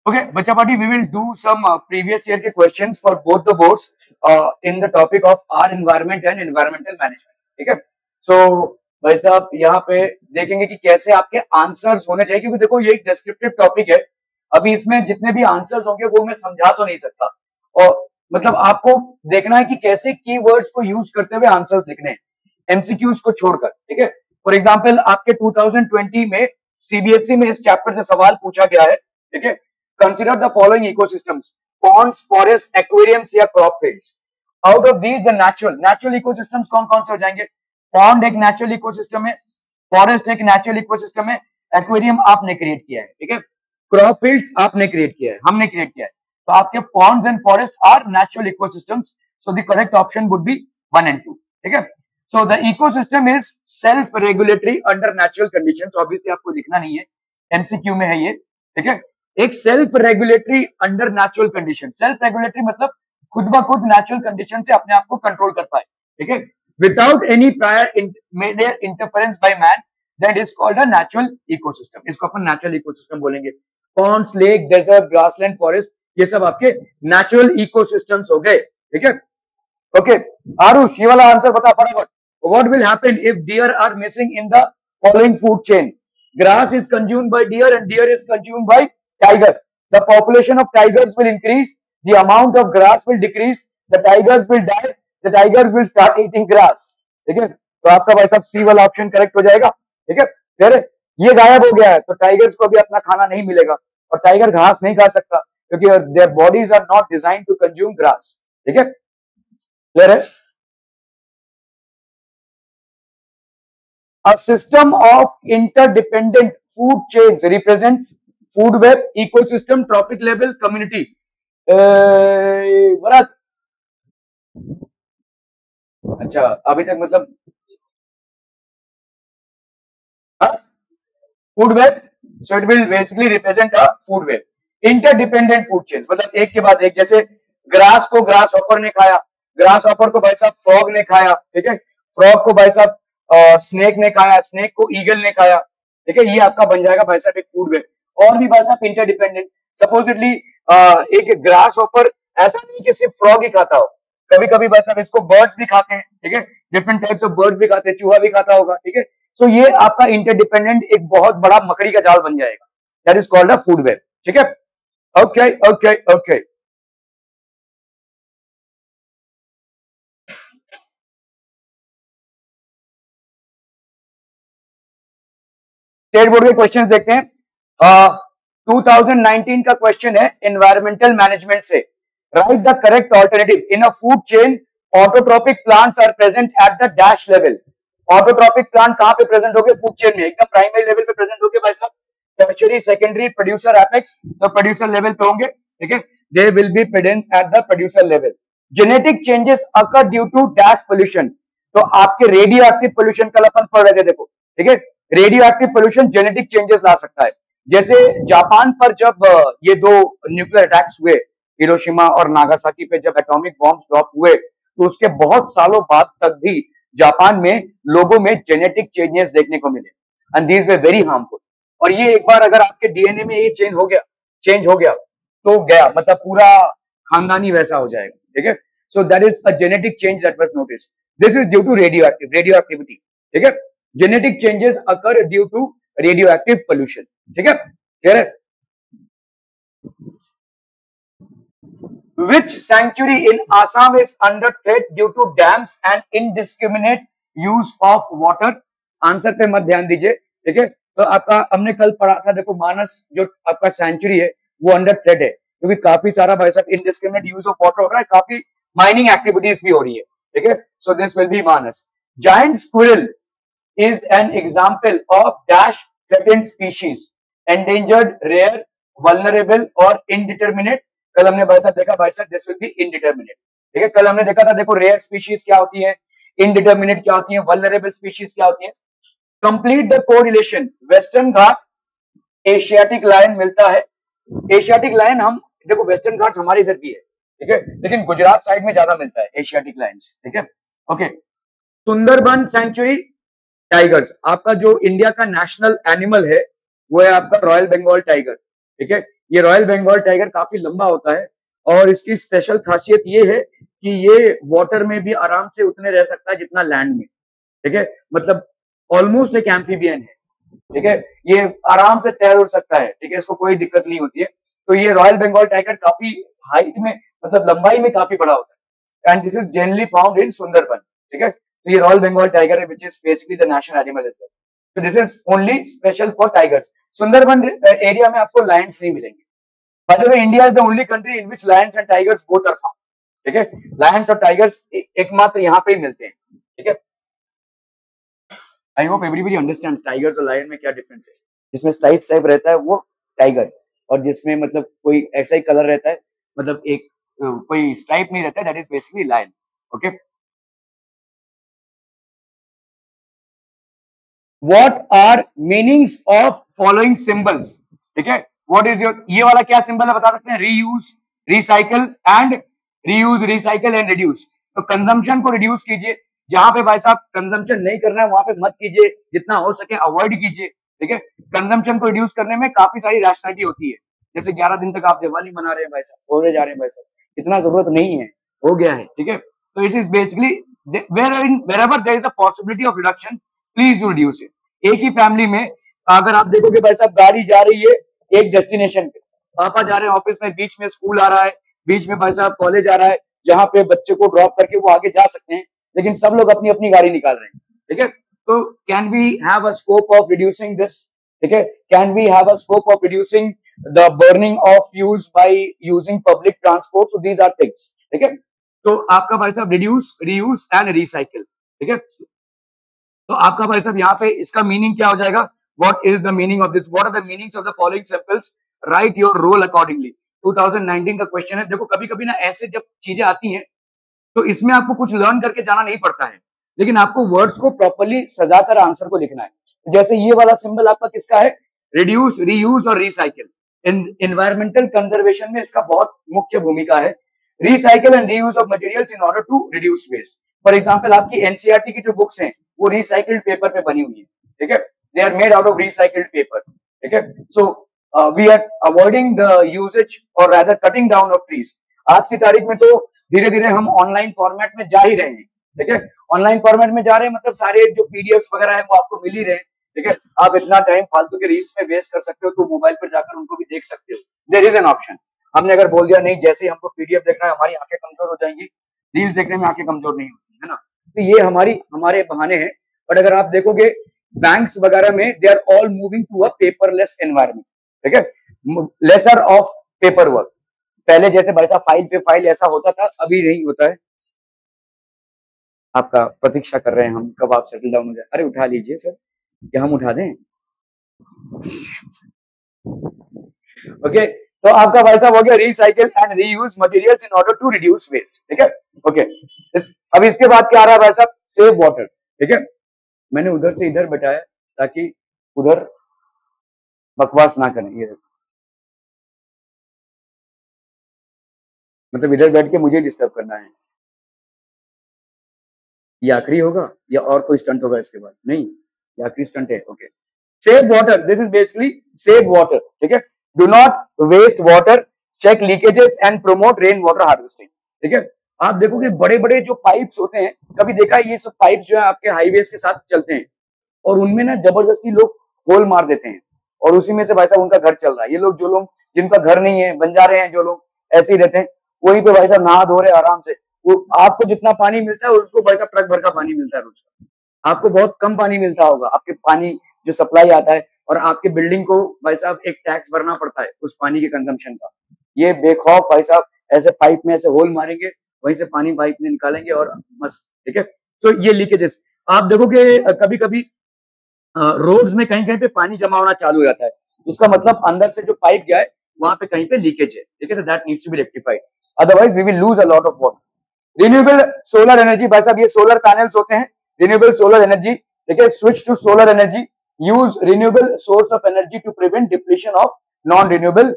Okay, Bacha Party, we will do some previous year के questions for both the boards in the topic of our environment and environmental management. ठीक है? So भाई साहब यहाँ पे देखेंगे कि कैसे आपके आंसर्स होने चाहिए, क्योंकि देखो ये एक डिस्क्रिप्टिव टॉपिक है. अभी इसमें जितने भी आंसर्स होंगे वो मैं समझा तो नहीं सकता, और मतलब आपको देखना है कि कैसे कीवर्ड्स को यूज करते हुए आंसर्स लिखने हैं, एमसीक्यूज को छोड़कर. ठीक है? फॉर एग्जाम्पल आपके 2020 में सीबीएसई में इस चैप्टर से सवाल पूछा गया है. ठीक है? Consider the following ecosystems: ponds, forests, aquariums या crop fields. Out of these, the natural ecosystems कौन कौन से हो जाएंगे? पॉन्ड एक नेचुरल इकोसिस्टम है, फॉरेस्ट एक नेचुरल इकोसिस्टम है, एक्वेरियम आपने क्रिएट किया है. ठीक है? क्रॉप फील्ड्स आपने क्रिएट किया है, हमने क्रिएट किया है. तो आपके ponds and forest are natural ecosystems. So the correct option would be 1 and 2. ठीक है? So the ecosystem is self regulatory under natural conditions. Obviously आपको लिखना नहीं है, एमसीक्यू में है ये. ठीक है? एक self regulatory under natural condition. Self regulatory मतलब खुद ब खुद नेचुरल कंडीशन से अपने आप को कंट्रोल कर पाए. ठीक है? Without any prior interference by man, that is called a natural ecosystem. इसको अपन नेचुरल इकोसिस्टम बोलेंगे. Ponds, lake, desert, grassland, forest, ये सब आपके नेचुरल इकोसिस्टम्स हो गए. ठीक है? ओके आरुष, ये वाला आंसर बता फटाफट. What will happen if deer are missing in the following food chain? Grass is consumed by deer and deer is consumed by tiger. The population of tigers will increase, the amount of grass will decrease, the tigers will die, the tigers will start eating grass. ठीक है? तो आपका भाई साहब सी वाला option correct हो जाएगा. ठीक है? फिर ये गायब हो गया है तो टाइगर्स को भी अपना खाना नहीं मिलेगा, और टाइगर घास नहीं खा सकता क्योंकि their bodies are not design to consume grass. ठीक है? क्लियर है? A system of interdependent food chains represents food web, ecosystem, trophic level, community. Bharat, अच्छा अभी तक मतलब food web, so it will basically represent a food web. Interdependent food chains मतलब एक के बाद एक. जैसे ग्रास को ग्रास हॉपर ने खाया, ग्रास हॉपर को भाई साहब फ्रॉग ने खाया. ठीक है? फ्रॉग को भाई साहब स्नेक ने खाया, स्नेक को ईगल ने खाया. ठीक है? ये आपका बन जाएगा भाई साहब एक फूड वेब. और भी भाई साहब इंटरडिपेंडेंट. सपोजिटली एक ग्रास हॉपर ऐसा नहीं कि सिर्फ फ्रॉग ही खाता हो, कभी कभी भाई साहब इसको बर्ड्स भी खाते हैं. ठीक है? डिफरेंट टाइप्स ऑफ बर्ड्स भी खाते हैं, चूहा भी खाता होगा. ठीक है? सो ये आपका इंटरडिपेंडेंट एक बहुत बड़ा मकड़ी का जाल बन जाएगा. That is called a food web. ठीक है? Okay okay okay. State board के क्वेश्चन देखते हैं. 2019 का क्वेश्चन है एनवायरमेंटल मैनेजमेंट से. Write the correct alternative. In a food chain autotrophic plants are present at the dash level. Autotrophic plant कहां पे प्रेजेंट हो गए? फूड चेन में. एकदम प्राइमरी लेवल पे प्रेजेंट हो गए भाई साहब. Tertiary, secondary, producer, apex. तो प्रोड्यूसर लेवल पे होंगे. ठीक है? They will be present at the producer level. Genetic changes occur due to dash pollution. तो आपके रेडियो एक्टिव पोल्यूशन कल अपन पढ़ रहे थे. देखो, ठीक है? Radioactive pollution genetic changes ला सकता है. जैसे जापान पर जब ये दो न्यूक्लियर अटैक्स हुए, हिरोशिमा और नागासाकी पे जब एटॉमिक बॉम्ब ड्रॉप हुए, तो उसके बहुत सालों बाद तक भी जापान में लोगों में जेनेटिक चेंजेस देखने को मिले, and these way very harmful. और ये एक बार अगर आपके डीएनए में ये चेंज हो गया तो गया, मतलब पूरा खानदानी वैसा हो जाएगा. ठीक है? So that is a genetic change that was notice. This is due to radioactivity. ठीक है? Genetic changes occur due to radioactive pollution. ठीक है? क्लियर है? Which sanctuary in Assam is under threat due to dams and indiscriminate use of water? Answer पे मत ध्यान दीजिए. ठीक है? तो आपका हमने कल पढ़ा था, देखो मानस जो आपका सेंचुरी है वो अंडर थ्रेट है क्योंकि काफी सारा भाई साहब इनडिस्क्रिमिनेट यूज ऑफ वाटर हो रहा है, काफी माइनिंग एक्टिविटीज भी हो रही है. ठीक है? So this will be Manas. Giant squirrel is an example of dash threatened species, endangered, rare, vulnerable और indeterminate. कल हमने भाई साहब देखा भाई साहब दिस विल बी indeterminate. ठीक है? कल हमने देखा था, देखो रेयर स्पीशीज क्या होती है, indeterminate क्या होती है, vulnerable स्पीशीज क्या होती है. Complete the correlation. Western Ghat Asiatic lion मिलता है. एशियाटिक लायन हम देखो वेस्टर्न घाट हमारे इधर भी है. ठीक है? लेकिन गुजरात साइड में ज्यादा मिलता है एशियाटिक लायंस. ठीक है? ओके. Sundarban sanctuary tigers. आपका जो इंडिया का नेशनल एनिमल है वो है आपका रॉयल बंगाल टाइगर. ठीक है? ये रॉयल बंगाल टाइगर काफी लंबा होता है और इसकी स्पेशल खासियत ये है कि ये वाटर में भी आराम से उतने रह सकता है जितना लैंड में। ठीक है, मतलब ऑलमोस्ट एक एम्फीबियन है। ठीक है, ये आराम से तैर उड़ सकता है। ठीक है, इसको कोई दिक्कत नहीं होती है। तो ये रॉयल बंगाल टाइगर काफी हाइट में, मतलब लंबाई में काफी बड़ा होता है and this is generally found in Sundarban. ठीक है, तो ये रॉयल बंगाल टाइगर है which is basically the national animal is. तो this is only special for tigers. Sundarban area में आपको लायंस नहीं मिलेंगे। By the way, India is the only country in which lions and tigers both are found. ठीक है, Lions और tigers एकमात्र यहाँ पे ही मिलते हैं। ठीक है, I hope everybody understand tigers और लायन में क्या डिफरेंस है। जिसमें स्ट्राइप टाइप रहता है वो टाइगर, और जिसमें मतलब कोई ऐसा ही कलर रहता है, मतलब एक कोई स्ट्राइप नहीं रहता है, that is basically lion. Okay, what are meanings of following symbols. ठीक है, व्हाट इज योर, ये वाला क्या सिंबल है बता सकते हैं? Reuse, recycle and reuse, recycle and reduce. तो कंजम्पशन को रिड्यूस कीजिए, जहां पे भाई साहब कंजम्पशन नहीं करना है वहां पे मत कीजिए, जितना हो सके अवॉइड कीजिए। ठीक है, कंजम्पशन को रिड्यूस करने में काफी सारी रैशनैलिटी होती है। जैसे 11 दिन तक आप दिवाली मना रहे हैं भाई साहब, हो जा रहे हैं भाई साहब, इतना जरूरत नहीं है, हो गया है। ठीक है, तो it is basically wherever there is a possibility of reduction, please do reduce it. एक ही फैमिली में अगर आप देखोगे भाई साहब, गाड़ी जा रही है एक डेस्टिनेशन पे, पापा जा रहे हैं ऑफिस में, बीच में स्कूल आ रहा है, बीच में भाई साहब कॉलेज आ रहा है, जहां पे बच्चे को ड्रॉप करके वो आगे जा सकते हैं, लेकिन सब लोग अपनी अपनी गाड़ी निकाल रहे हैं। ठीक है, तो can we have a scope of reducing this? ठीक है, can we have a scope of reducing the burning of fuels by using public transport? So these are things. ठीक है, तो आपका भाई साहब रिड्यूस, रीयूज एंड रिसाइकिल। ठीक है, तो आपका भाई साहब यहाँ पे इसका मीनिंग क्या हो जाएगा? What is the meaning of this? What are the meanings of the following symbols? Write your role accordingly. 2019 का क्वेश्चन है। देखो कभी कभी ना ऐसे जब चीजें आती हैं तो इसमें आपको कुछ लर्न करके जाना नहीं पड़ता है, लेकिन आपको वर्ड्स को प्रॉपर्ली सजाकर आंसर को लिखना है। जैसे ये वाला सिंबल आपका किसका है? रिड्यूस, रीयूज और रिसाइकिल। एनवायरमेंटल कंजर्वेशन में इसका बहुत मुख्य भूमिका है। Recycle and reuse of materials in order to reduce waste. For example आपकी एनसीईआरटी की जो बुक्स हैं वो रिसाइकिल्ड पेपर पे बनी हुई है। ठीक है, they are made out of recycled paper. ठीक है, so we are avoiding the usages और rather cutting down of trees. आज की तारीख में तो धीरे धीरे हम ऑनलाइन फॉर्मेट में जा ही रहे हैं। ठीक है, ऑनलाइन फॉर्मेट में जा रहे हैं, मतलब सारे जो पीडीएफ वगैरह है वो आपको मिल ही रहे हैं। ठीक है, आप इतना टाइम फालतू के रील्स में वेस्ट कर सकते हो तो मोबाइल पर जाकर उनको भी देख सकते हो। There is an option. हमने अगर बोल दिया नहीं, जैसे ही हमको पीडीएफ देखना है हमारी आंखें कमजोर हो जाएंगी, रील्स देखने में आंखें कमजोर नहीं होती है ना। तो ये हमारे बहाने हैं। बट अगर आप देखोगे बैंक्स वगैरह में they are all moving to a paperless environment. ठीक है, लेसर ऑफ पेपर वर्क। पहले जैसे भाई साहब फाइल पे फाइल ऐसा होता था, अभी नहीं होता है। आपका प्रतीक्षा कर रहे हैं हम, कब आप सेटल डाउन हो जाए। अरे उठा लीजिए सर, क्या हम उठा दें? ओके, तो आपका भाई साहब हो गया recycle and reuse materials in order to reduce waste. ठीक है, ओके। अब इसके बाद क्या आ रहा है भाई साहब? Save water. ठीक है, मैंने उधर से इधर बैठाया ताकि उधर बकवास ना करें। ये मतलब इधर बैठ के मुझे डिस्टर्ब करना है। ये आखिरी होगा या और कोई स्टंट होगा इसके बाद? नहीं, ये आखिरी स्टंट है। Okay, save water, this is basically save water. ठीक है, do not waste water, check leakages and promote rain water harvesting. ठीक है, आप देखोगे बड़े बड़े जो पाइप्स होते हैं, कभी देखा है ये सब पाइप्स जो है आपके हाईवेज के साथ चलते हैं और उनमें ना जबरदस्ती लोग होल मार देते हैं और उसी में से भाई साहब उनका घर चल रहा है। ये लोग, जो लोग जिनका घर नहीं है, बंजारे हैं जो लोग, ऐसे ही रहते हैं, वहीं पे भाई साहब नहा धो रहे आराम से। वो आपको जितना पानी मिलता है उसको भाई साहब ट्रक भर का पानी मिलता है रोज का। आपको बहुत कम पानी मिलता होगा, आपके पानी जो सप्लाई आता है, और आपके बिल्डिंग को भाई साहब एक टैक्स भरना पड़ता है उस पानी के कंजम्पशन का। ये बेखौफ भाई साहब ऐसे पाइप में ऐसे होल मारेंगे, वहीं से पानी पाइप में निकालेंगे और मस्त। ठीक है, तो ये लीकेजेस आप देखोगे कभी कभी रोड्स में कहीं कहीं पे पानी जमा होना चालू हो जाता है। उसका मतलब अंदर से जो पाइप गया है वहां पे कहीं पे लीकेज है। ठीक है, so that needs to be rectified, otherwise we will lose a lot of water. Renewable solar energy, भाई साहब ये सोलर पैनल्स होते हैं, रिन्यूएबल सोलर एनर्जी। ठीक है, switch to solar energy, use renewable source of energy to prevent depletion of non renewable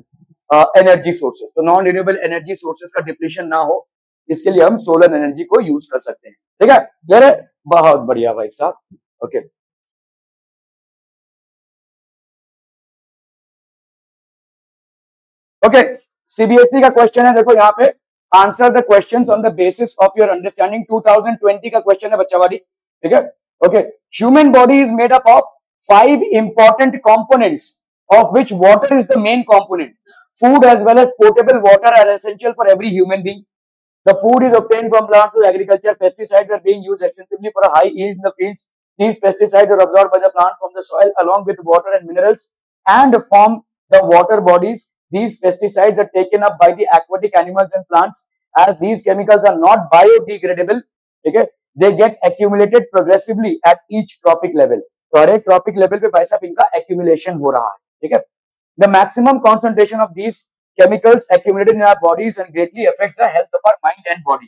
energy sources. तो non renewable energy sources का depletion ना हो, इसके लिए हम सोलर एनर्जी को यूज कर सकते हैं। ठीक है, जरा बहुत बढ़िया भाई साहब। ओके, ओके, सीबीएसई का क्वेश्चन है, देखो यहाँ पे, answer the questions on the basis of your understanding. 2020 का क्वेश्चन है बच्चा वाली, ठीक है। Okay, human body is made up of 5 important components of which water is the main component. Food as well as potable water are essential for every human being. The food is obtained from plants through agriculture. Pesticides are being used extensively for a high yield in the fields. These pesticides are absorbed by the plant from the soil along with water and minerals and form the water bodies. These pesticides are taken up by the aquatic animals and plants. As these chemicals are not biodegradable, okay, they get accumulated progressively at each trophic level. तो हर एक tropic level पे भाई साहब इनका accumulation हो रहा है, ठीक है। The maximum concentration of these chemicals accumulated in our bodies and greatly affects the health of our mind and body.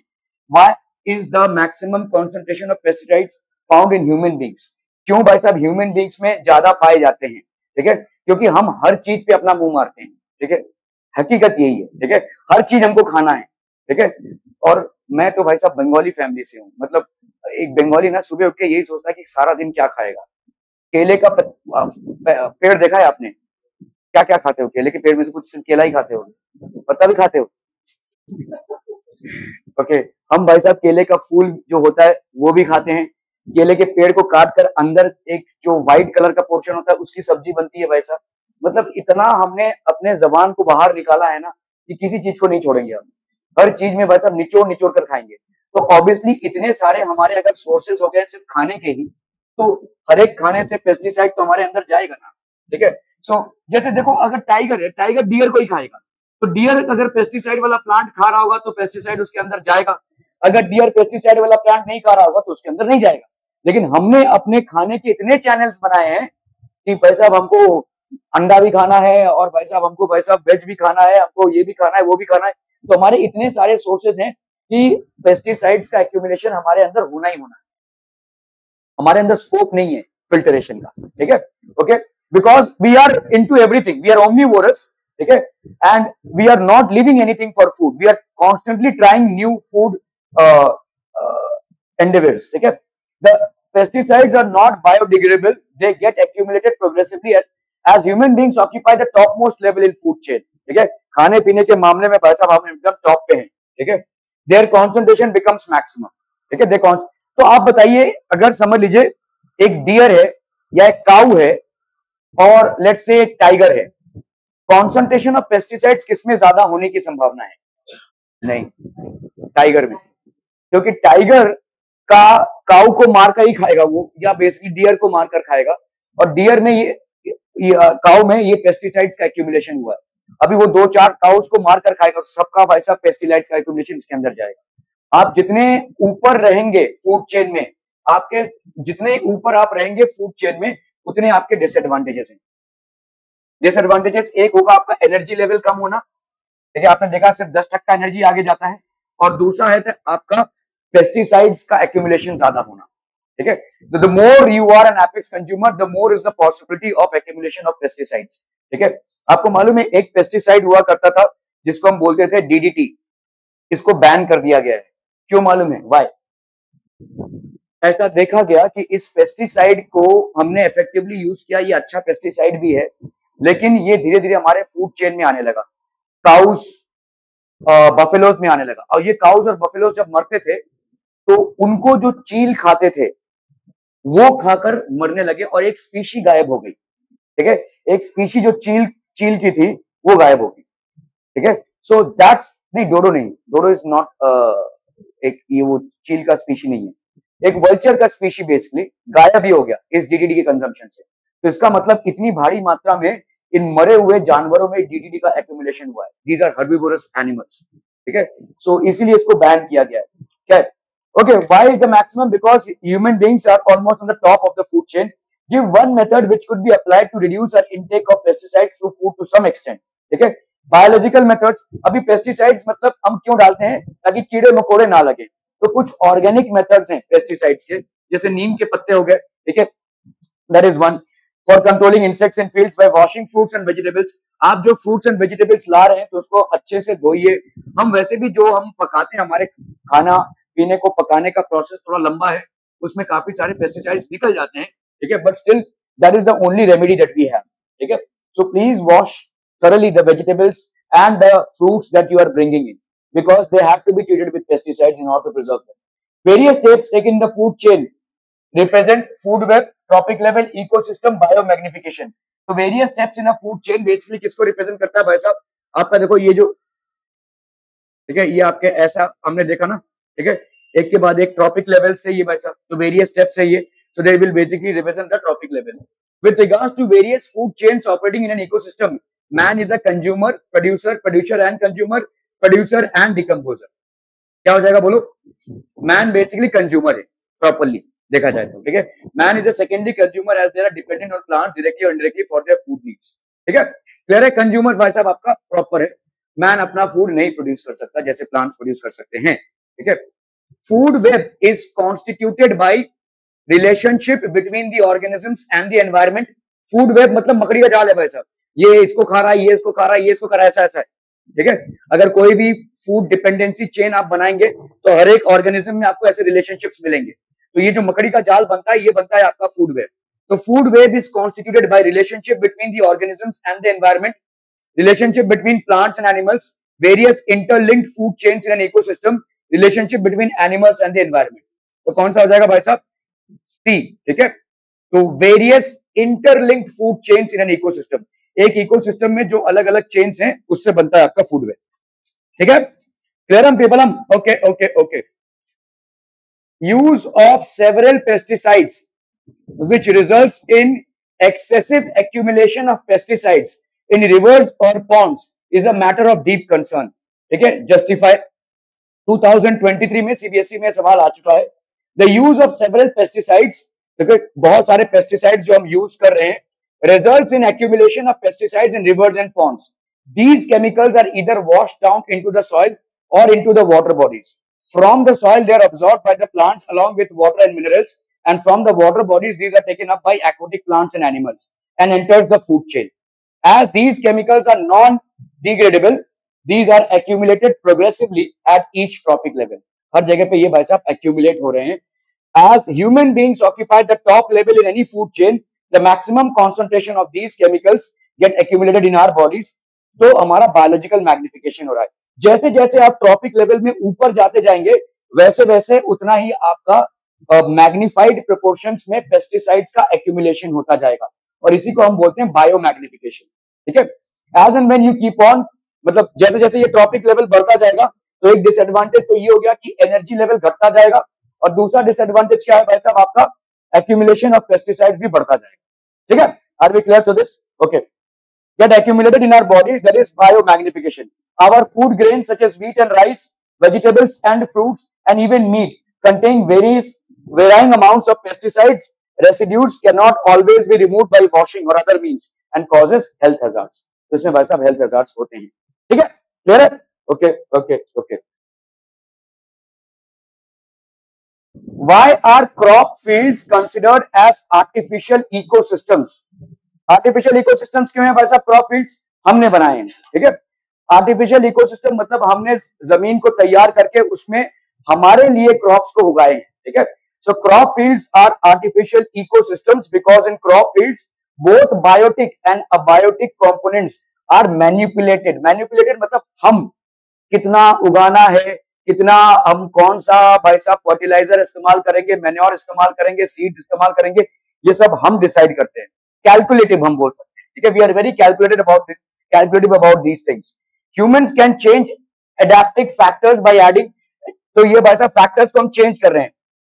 Why is the maximum concentration of pesticides found in human beings? क्यों भाई साहब human beings में ज्यादा पाए जाते हैं, ठीक है, क्योंकि हम हर चीज पे अपना मुंह मारते हैं, ठीक है, हकीकत यही है, ठीक है, हर चीज हमको खाना है, ठीक है। और मैं तो भाई साहब बंगाली फैमिली से हूँ, मतलब एक बंगाली ना सुबह उठ के यही सोचता है कि सारा दिन क्या खाएगा। केले का पेड़ देखा है आपने, क्या क्या खाते हो? केले के पेड़ में से कुछ सिर्फ केला ही खाते हो, पत्ता भी खाते हो? ओके, हम भाई साहब केले का फूल जो होता है वो भी खाते हैं। केले के पेड़ को काट कर अंदर एक जो व्हाइट कलर का पोर्शन होता है उसकी सब्जी बनती है भाई साहब। मतलब इतना हमने अपने जबान को बाहर निकाला है ना कि किसी चीज को नहीं छोड़ेंगे हम, हर चीज में भाई साहब निचोड़ निचोड़ कर खाएंगे। तो ऑब्वियसली इतने सारे हमारे अगर सोर्सेस हो गए सिर्फ खाने के ही, तो हर एक खाने से पेस्टिसाइड तो हमारे अंदर जाएगा ना, ठीक है। सो जैसे देखो, अगर टाइगर है, टाइगर डियर को ही खाएगा, तो डियर अगर पेस्टिसाइड वाला प्लांट खा रहा होगा तो पेस्टिसाइड उसके अंदर जाएगा। अगर डियर पेस्टिसाइड वाला प्लांट नहीं खा रहा होगा तो उसके अंदर नहीं जाएगा। लेकिन हमने अपने खाने के इतने चैनल्स बनाए हैं कि भाई साहब हमको अंडा भी खाना है, और भाई साहब हमको भाई साहब वेज भी खाना है, हमको ये भी खाना है, वो भी खाना है। तो हमारे इतने सारे सोर्सेज हैं कि पेस्टिसाइड्स का एक्यूमुलेशन हमारे अंदर होना ही होना है। हमारे अंदर स्कोप नहीं है फिल्टरेशन का, ठीक है। Okay, because we are into everything, we are omnivorous, ठीक है, and we are not living anything for food, we are constantly trying new food endeavors, ठीक है। The pesticides are not biodegradable, they get accumulated progressively as human beings occupy the topmost level in food chain, ठीक है। खाने पीने के मामले में भाई साहब हम एकदम टॉप पे हैं, ठीक है। Their concentration becomes maximum, ठीक है। तो आप बताइए, अगर समझ लीजिए एक डियर है या एक काऊ है और लेट्स से एक टाइगर है, कॉन्सेंट्रेशन ऑफ पेस्टिसाइड्स किसमें ज्यादा होने की संभावना है? नहीं, टाइगर में, क्योंकि टाइगर का काऊ को मार कर ही खाएगा वो, या बेसिकली डियर को मारकर खाएगा, और डियर में ये काऊ में ये पेस्टिसाइड्स का एक्यूमुलेशन हुआ है। अभी वो 2-4 काउस को मारकर खाएगा, सबका भाई साहब पेस्टिसाइड्स का एक्यूमुलेशन इसके अंदर जाएगा। आप जितने ऊपर रहेंगे फूड चेन में, आपके जितने ऊपर आप रहेंगे फूड चेन में, उतने आपके डिसएडवांटेजेस हैं। डिसएडवांटेजेस एक होगा आपका एनर्जी लेवल कम होना, ठीक है, आपने देखा सिर्फ 10% एनर्जी आगे जाता है, और दूसरा है तो आपका पेस्टिसाइड्स का एक्यूमुलेशन ज्यादा होना, ठीक है। The more you are an apex consumer, the more is the possibility of accumulation of pesticides, ठीक है। आपको मालूम है एक पेस्टिसाइड हुआ करता था जिसको हम बोलते थे डीडीटी, इसको बैन कर दिया गया है। क्यों मालूम है? वाई? ऐसा देखा गया कि इस पेस्टिसाइड को हमने इफेक्टिवली यूज किया, ये अच्छा पेस्टिसाइड भी है, लेकिन ये धीरे धीरे हमारे फूड चेन में आने लगा, काउस बफेलोज में आने लगा। और ये काउस और बफेलोज जब मरते थे तो उनको जो चील खाते थे वो खाकर मरने लगे, और एक स्पीशी गायब हो गई, ठीक है। एक स्पीशी जो चील चील की थी वो गायब हो गई, ठीक है। सो दैट्स नहीं, डोडो नहीं, डोडो इज नॉट एक, ये वो चील का स्पीशी नहीं है, एक वल्चर का स्पीशी बेसिकली गायब ही हो गया इस डीडीटी के कंजम्पशन से। तो इसका मतलब इतनी भारी मात्रा में इन मरे हुए जानवरों में डीडीटी का एक्यूमुलेशन हुआ है। दीज आर हर्बिवोरस एनिमल्स, ठीक है। सो इसीलिए इसको बैन किया गया है, क्या है? Okay, why is the maximum? Because human beings are almost on the top of the food chain. Give one method which could be applied to reduce our intake of pesticides through food to some extent. ठीक है, biological methods. अभी pesticides मतलब हम क्यों डालते हैं? ताकि कीड़े मकोड़े ना लगे। तो कुछ ऑर्गेनिक मेथड्स हैं पेस्टिसाइड्स के, जैसे नीम के पत्ते हो गए, ठीक है, that is one. For controlling insects in fields bye washing fruits and vegetables. आप जो फ्रूट्स एंड वेजिटेबल्स ला रहे हैं तो उसको अच्छे से धोइए। हम वैसे भी जो हम पकाते हैं, हमारे खाना पीने को पकाने का प्रोसेस थोड़ा लंबा है, उसमें काफी सारे पेस्टिसाइड्स निकल जाते हैं, ठीक है, but still that is the only remedy that we have, ठीक है। So please wash thoroughly the vegetables and the fruits that you are bringing in, because they have to be treated with pesticides in order to preserve them. Various steps taken in the food chain represent food web, tropic level, ecosystem, biomagnification. तो various steps in a food chain basically किसको represent करता है भाई साहब? आपका देखो ये जो, ठीक है, ये आपके ऐसा हमने देखा ना, ठीक है, एक के बाद एक ट्रॉपिक लेवल से ये भाई साहब, तो वेरियस स्टेप्स है ये, so they will basically represent the trophic level. With regards to various food chains operating in an ecosystem, man is a consumer, producer and consumer, producer and decomposer. क्या हो जाएगा बोलो? मैन बेसिकली कंज्यूमर है properly देखा जाए तो, ठीक है. Man is a secondary consumer as there are dependent on plants directly और indirectly for their food needs. ठीक है, क्लियर है? कंज्यूमर भाई साहब आपका प्रॉपर है. मैन अपना फूड नहीं प्रोड्यूस कर सकता जैसे प्लांट्स प्रोड्यूस कर सकते हैं. ठीक है. Food web is constituted by relationship between the organisms and the environment. Food web मतलब मकड़ी का जाल है भाई साहब. ये इसको खा रहा है, ये इसको खा रहा है, ये इसको खा रहा है, ऐसा ऐसा है. ठीक है. अगर कोई भी फूड डिपेंडेंसी चेन आप बनाएंगे तो हर एक ऑर्गेनिज्म में आपको ऐसे रिलेशनशिप्स मिलेंगे. तो ये जो मकड़ी का जाल बनता है, ये बनता है आपका फूड वेब. तो food web is constituted by relationship between the organisms and the environment, relationship between plants and animals, various interlinked food chains in an ecosystem, relationship between animals and the environment. तो कौन सा हो जाएगा भाई साहब? सी. ठीक है. तो various interlinked food chains in an ecosystem, एक इकोसिस्टम में जो अलग अलग चेन्स हैं उससे बनता है आपका फूड वेब. ठीक है, क्लियर हम पीपल हम? Okay okay okay. Use of several pesticides which results in excessive accumulation of pesticides in rivers or ponds is a matter of deep concern. ठीक है, justify. 2023 में सीबीएसई में सवाल आ चुका है. The use of several pesticides, देखो बहुत सारे पेस्टिसाइड्स जो हम यूज कर रहे हैं, results in accumulation of pesticides in rivers and ponds. These chemicals are either washed down into the soil or into the water bodies. From the soil, they are absorbed by the plants along with water and minerals, and from the water bodies, these are taken up by aquatic plants and animals and enters the food chain. As these chemicals are non-degradable, these are accumulated progressively at each trophic level. हर जगह पे ये भाई साहब accumulate हो रहे हैं. As human beings occupy the top level in any food chain, the maximum concentration of these chemicals get accumulated in our bodies. तो हमारा biological magnification हो रहा है. जैसे जैसे आप ट्रॉपिक लेवल में ऊपर जाते जाएंगे, वैसे वैसे उतना ही आपका मैग्निफाइड प्रोपोर्शंस में पेस्टिसाइड्स का एक्यूमुलेशन होता जाएगा, और इसी को हम बोलते हैं बायो मैग्निफिकेशन. ठीक है. As and when you keep on, मतलब जैसे जैसे ये ट्रॉपिक लेवल बढ़ता जाएगा, तो एक डिसएडवांटेज तो ये हो गया कि एनर्जी लेवल घटता जाएगा, और दूसरा डिसएडवांटेज क्या है भाई साहब? आपका एक्यूमुलेशन ऑफ पेस्टिसाइड्स भी बढ़ता जाएगा. ठीक है, are we clear to this? Okay. Get accumulated in our bodies, that is biomagnification. Our food grains such as wheat and rice, vegetables and fruits, and even meat contain varying amounts of pesticides. Residues cannot always be removed by washing or other means and causes health hazards. तो इसमें भाई साहब health hazards होते हैं. ठीक है, clear है? Okay okay okay. Why are crop fields considered as artificial ecosystems? Artificial ecosystems क्यों है भाई साहब? क्रॉप फील्ड्स हमने बनाए हैं. ठीक है. आर्टिफिशियल इकोसिस्टम मतलब हमने जमीन को तैयार करके उसमें हमारे लिए क्रॉप्स को उगाए हैं. ठीक है. So crop fields are artificial ecosystems because in crop fields both biotic and abiotic components are manipulated. Manipulated मतलब हम कितना उगाना है, कितना हम कौन सा भाई साहब फर्टिलाइजर इस्तेमाल करेंगे, मैन्योर इस्तेमाल करेंगे, सीड्स इस्तेमाल करेंगे, ये सब हम डिसाइड करते हैं. कैलकुलेटिव हम बोल सकते हैं. ठीक है. We are very calculative about these things. Humans can change adaptive factors by adding. तो ये भाई साहब फैक्टर्स को हम चेंज कर रहे हैं.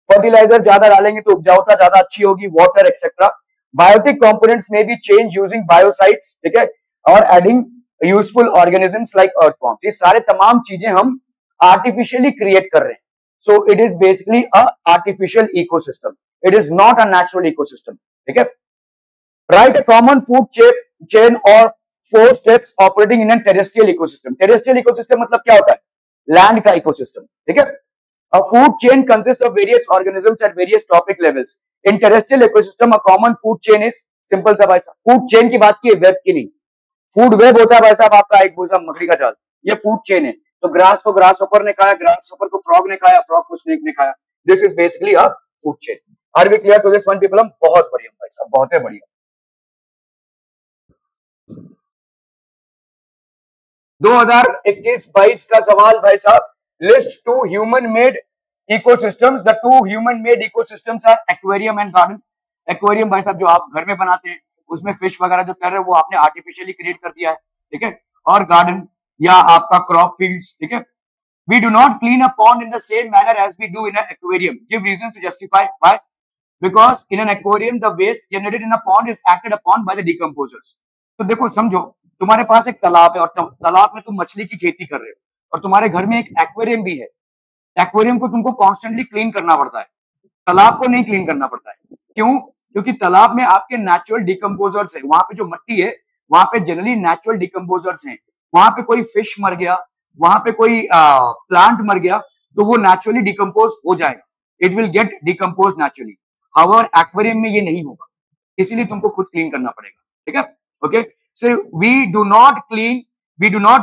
फर्टिलाइजर ज्यादा डालेंगे तो उपजाऊता ज्यादा अच्छी होगी, वाटर एक्सेट्रा. बायोटिक कंपोनेंट्स में बी चेंज यूजिंग बायोसाइड्स. ठीक है. और adding useful organisms like earthworms. ये सारे तमाम चीजें हम आर्टिफिशियली क्रिएट कर रहे हैं. So it is basically a artificial ecosystem. It is not a natural ecosystem. ठीक है. Write a common food chain or 4 steps operating in a terrestrial ecosystem. Terrestrial ecosystem मतलब क्या होता है? लैंड का इकोसिस्टम. ठीक है. A food chain consists of various organisms at various trophic levels. In terrestrial ecosystem, a common food chain is simple सा भाई साहब. फूड चेन की बात की है, वेब की नहीं. फूड वेब होता है भाई साहब आपका एक भूसा मकड़ी का जाल. ये फूड चेन है. तो ग्रास को ग्रास होपर ने खाया, ग्रास होपर को फ्रॉग ने खाया, फ्रॉग को स्नेक ने खाया. This is basically a food chain. Are we clear to this one people? हम बहुत बढ़िया भाई साहब, बहुत बढ़िया. 2021-22 का सवाल भाई साहब, list two human made ecosystems. The two human made ecosystems are aquarium and garden. Aquarium भाई साहब जो आप घर में बनाते हैं, उसमें फिश वगैरह जो कर रहे हैं वो आपने आर्टिफिशियली क्रिएट कर दिया है, ठीक है। और गार्डन या आपका क्रॉप फील्ड्स, ठीक है। We do not clean a pond in the same manner as we do in an aquarium. Give reasons to justify why. Because in an aquarium, the waste generated in a pond is acted upon by the decomposers. तो देखो समझो, तुम्हारे पास एक तालाब है और तालाब में तुम मछली की खेती कर रहे हो और तुम्हारे घर में एक एक्वेरियम भी है। एक्वेरियम को तुमको कॉन्स्टेंटली क्लीन करना पड़ता है, तालाब को नहीं क्लीन करना पड़ता है। क्यों? क्योंकि तालाब में आपके नेचुरल डिकम्पोजर्स है, वहां पे जो मिट्टी है वहां पे जनरली नेचुरल डिकम्पोजर्स हैं। वहां पे कोई फिश मर गया, वहां पे कोई प्लांट मर गया तो वो नेचुरली डिकम्पोज हो जाएगा, it will get decompose naturally. However aquarium में ये नहीं होगा, इसीलिए तुमको खुद क्लीन करना पड़ेगा, ठीक है। Okay, so we do not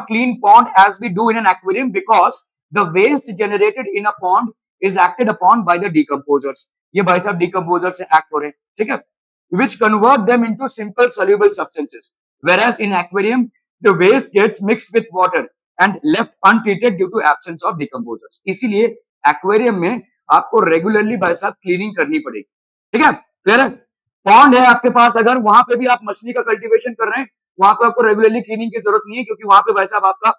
clean pond as we do in an aquarium because the waste generated in a pond is acted upon by the decomposers. ये भाई साहब डिकम्पोजर से एक्ट हो रहे हैं, ठीक है, which convert them into simple soluble substances, whereas in aquarium the waste gets mixed with water and left untreated due to absence of decomposers। इसीलिए एक्वेरियम में आपको रेगुलरली भाई साहब क्लीनिंग करनी पड़ेगी, ठीक है। क्लियर है? पॉन्ड है आपके पास, अगर वहां पे भी आप मछली का कल्टीवेशन कर रहे हैं, वहां पे आपको रेगुलरली क्लीनिंग की जरूरत नहीं है, क्योंकि वहां पे भाई साहब आपका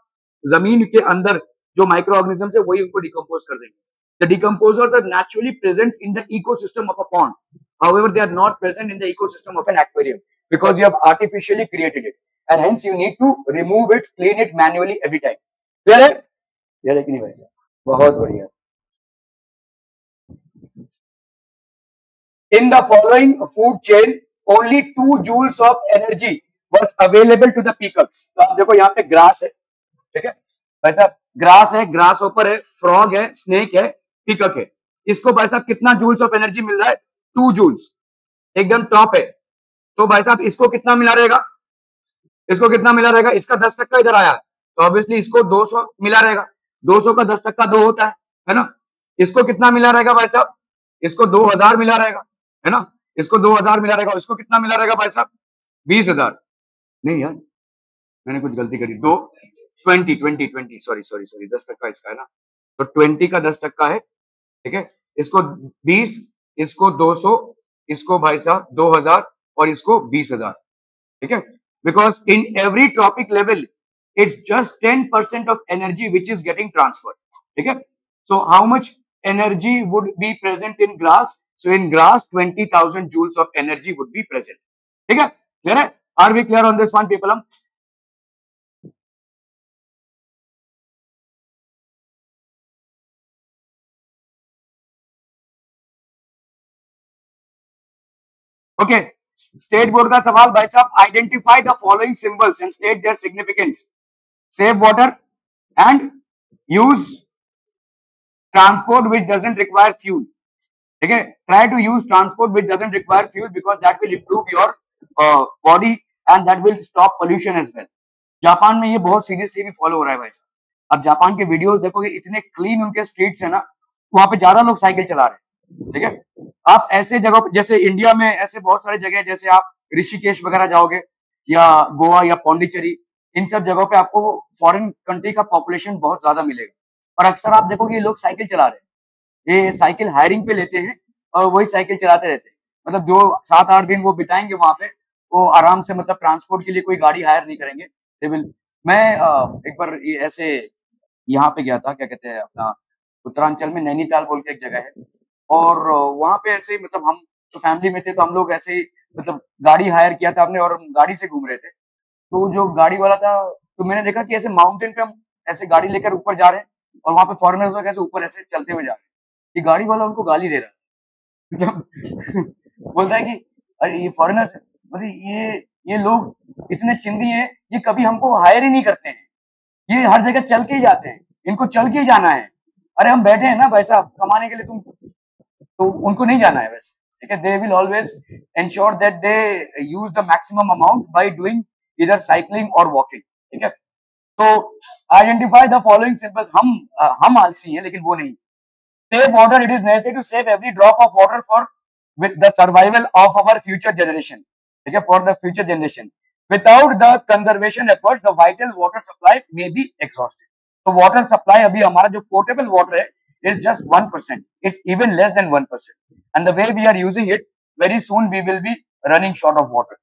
जमीन के अंदर जो माइक्रो ऑर्गेनिज्म है वही उनको डिकम्पोज कर देंगे। The decomposers are naturally present in the ecosystem of a pond. However, they are not present in the ecosystem of an aquarium because you have artificially created it, and hence you need to remove it, clean it manually every time. Clear है? Clear है कि नहीं भाई साहब? बहुत बढ़िया। In the following food chain, only 2 joules of energy was available to the peacocks. तो आप देखो यहाँ पे ग्रास है, ठीक है भाई साहब, ग्रास है, ग्रास ऊपर है, फ्रॉग है, स्नेक है, पिकक है। इसको भाई साहब कितना जूल्स ऑफ एनर्जी मिल रहा है? 2 जूल्स, एकदम टॉप है। तो भाई साहब इसको कितना मिला रहेगा? इसको कितना मिला रहेगा? इसका 10% इधर आया तो ऑब्वियसली इसको 200 मिला रहेगा। 200 का 10% 2 होता है ना। इसको कितना मिला रहेगा भाई साहब? इसको 2000 मिला रहेगा, है ना। इसको 2000 मिला रहेगा, इसको कितना मिला रहेगा भाई साहब? 20,000। नहीं यार, मैंने कुछ गलती करी। 20 सॉरी 10% इसका है ना, तो 20 का 10% है, ठीक है। इसको 20, इसको 200, इसको भाई साहब 2000 और इसको 20,000, ठीक है। Because in every trophic level it's just 10% of energy which is getting transferred, ठीक है। So how much energy would be present in grass? So in grass 20,000 joules of energy would be present, ठीक है। Clear है? Are we clear on this one people? Okay, state board का सवाल भाई साहब, identify the following symbols and state their significance. Save water and use transport which doesn't require fuel, ठीक है। Try to use transport which doesn't require fuel because that will improve your body and that will stop pollution as well. Japan में ये बहुत seriously भी follow हो रहा है भाई साहब। अब जापान के वीडियोस देखोगे, इतने क्लीन उनके स्ट्रीट्स है ना, वहां पे ज्यादा लोग साइकिल चला रहे हैं, ठीक है। आप ऐसे जगह पे, जैसे इंडिया में ऐसे बहुत सारे जगह, जैसे आप ऋषिकेश वगैरह जाओगे या गोवा या पौंडीचेरी, इन सब जगहों पे आपको फॉरेन कंट्री का पॉपुलेशन बहुत ज्यादा मिलेगा, और अक्सर आप देखोगे ये लोग साइकिल चला रहे हैं, ये साइकिल हायरिंग पे लेते हैं और वही साइकिल चलाते रहते हैं। मतलब जो 7-8 दिन वो बिताएंगे वहां पे, वो आराम से, मतलब ट्रांसपोर्ट के लिए कोई गाड़ी हायर नहीं करेंगे। They will. मैं एक बार ये ऐसे यहाँ पे गया था, क्या कहते हैं अपना, उत्तरांचल में नैनीताल बोल के एक जगह है, और वहां पे ऐसे ही, मतलब हम तो फैमिली में थे तो हम लोग ऐसे ही, मतलब गाड़ी हायर किया था हमने और हम गाड़ी से घूम रहे थे। तो जो गाड़ी वाला था, तो मैंने देखा कि ऐसे माउंटेन पे हम ऐसे गाड़ी लेकर ऊपर जा रहे हैं और वहां पे फॉरेनर्स लोग ऐसे ऊपर ऐसे चलते हुए जा रहे हैं। ये गाड़ी वाला उनको गाली दे रहा है, मतलब बोलता है कि अरे ये फॉरेनर्स है, मतलब ये लोग इतने चिंदी हैं, ये कभी हमको हायर ही नहीं करते हैं, ये हर जगह चल के ही जाते हैं, इनको चल के ही जाना है। अरे हम बैठे हैं ना भाई साहब कमाने के लिए, तुम तो उनको नहीं जाना है वैसे, ठीक है। They will always ensure that they use the maximum amount by doing इधर साइकिलिंग और वॉकिंग, ठीक है। तो आइडेंटिफाई द फॉलोइंग सिंबल्स। हम आलसी हैं लेकिन वो नहीं। Save water, it is necessary to save every drop of water for with the survival of our future generation, ठीक है, for the future generation. Without the conservation efforts the vital water supply may be exhausted. तो water supply अभी हमारा जो portable water है is just 1%, it's even less than 1%, and the way we are using it, very soon we will be running short of water.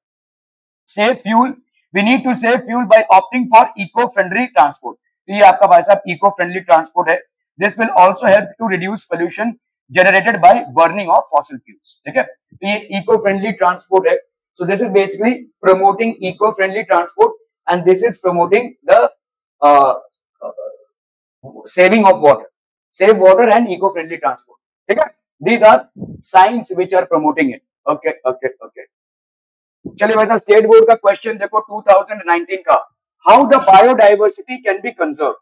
Save fuel, we need to save fuel by opting for eco-friendly transport. तो ये आपका भाई साहब eco-friendly transport है. This will also help to reduce pollution generated by burning of fossil fuels. ठीक है, तो ये eco-friendly transport है. So this is basically promoting eco-friendly transport, and this is promoting the uh, saving of water, save water and eco-friendly transport. ठीक है, these are signs which are promoting it. Okay, okay, okay. चलिए भाई साहब, state board का question देखो 2019 का, how the biodiversity can be conserve.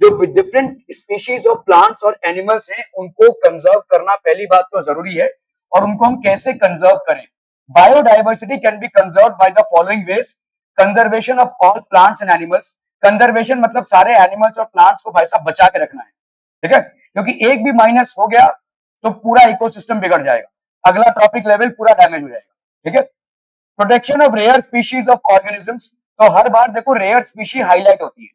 जो different species of plants और एनिमल्स हैं उनको कंजर्व करना पहली बात तो जरूरी है, और उनको हम कैसे कंजर्व करें। Biodiversity can be conserve by the following veg, conservation of all plants and animals. Conservation मतलब सारे एनिमल्स और प्लांट्स को भाई साहब बचा के रखना है, ठीक है, क्योंकि एक भी माइनस हो गया तो पूरा इकोसिस्टम बिगड़ जाएगा, अगला ट्रॉपिक लेवल पूरा डैमेज हो जाएगा, ठीक है। Protection of rare species of organisms, तो हर बार देखो रेयर स्पीशी हाईलाइट होती है।